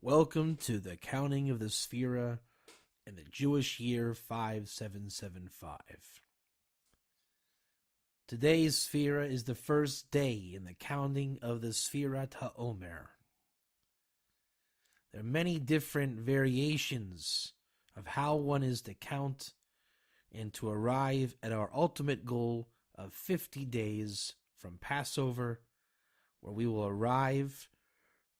Welcome to the counting of the Sefirat in the Jewish year 5775. Today's Sefirat is the first day in the counting of the Sefirat HaOmer. There are many different variations of how one is to count and to arrive at our ultimate goal of 50 days from Passover, where we will arrive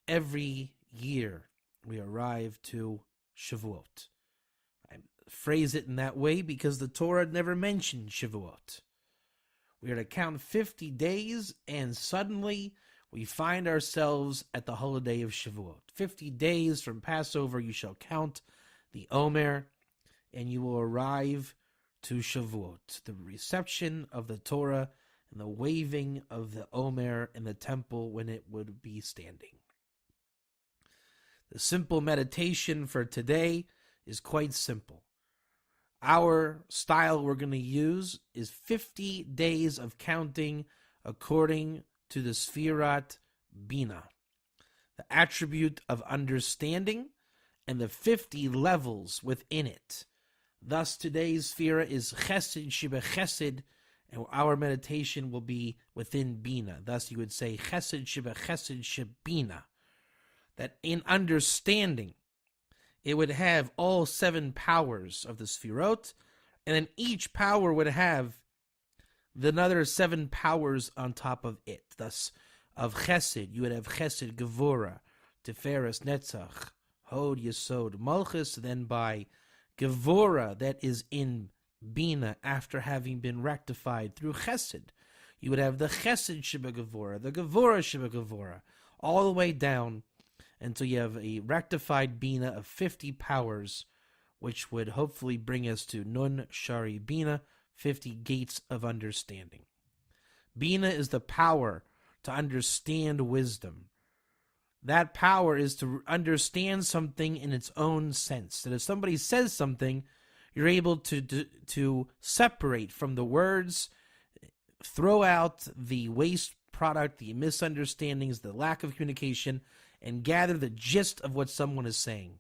every year. We arrive to Shavuot. I phrase it in that way because the Torah never mentioned Shavuot. We are to count 50 days, and suddenly we find ourselves at the holiday of Shavuot. 50 days from Passover, you shall count the Omer, and you will arrive to Shavuot, the reception of the Torah and the waving of the Omer in the temple when it would be standing. The simple meditation for today is quite simple. Our style we're going to use is 50 days of counting according to the Sefirat Binah, the attribute of understanding, and the 50 levels within it. Thus, today's Sefirat is Chesed Sheba Chesed, and our meditation will be within Binah. Thus, you would say Chesed Sheba Chesed Shebina. That in understanding, it would have all 7 powers of the Sefirot, and then each power would have the another 7 powers on top of it. Thus, of Chesed, you would have Chesed Gevura, Tiferes Netzach, Hod Yesod Malchus. Then by Gevura, that is in Binah, after having been rectified through Chesed, you would have the Chesed Sheba Gevura, the Gevura Sheba Gevura, all the way down until you have a rectified Binah of 50 powers, which would hopefully bring us to Nun Shari Binah, 50 gates of understanding. Binah is the power to understand wisdom. That power is to understand something in its own sense. That if somebody says something, you're able to separate from the words, throw out the waste product, the misunderstandings, the lack of communication, and gather the gist of what someone is saying.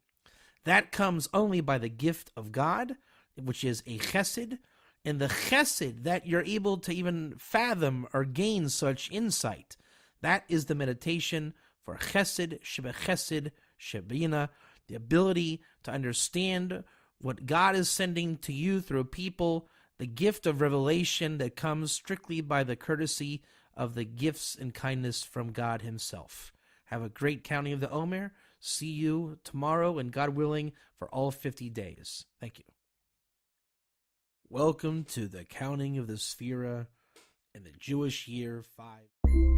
That comes only by the gift of God, which is a chesed, and the chesed that you're able to even fathom or gain such insight. That is the meditation for chesed, sheba chesed, shebina, the ability to understand what God is sending to you through people, the gift of revelation that comes strictly by the courtesy of the gifts and kindness from God himself. Have a great counting of the Omer. See you tomorrow, and God willing, for all 50 days. Thank you. Welcome to the counting of the Sefirat in the Jewish year 5.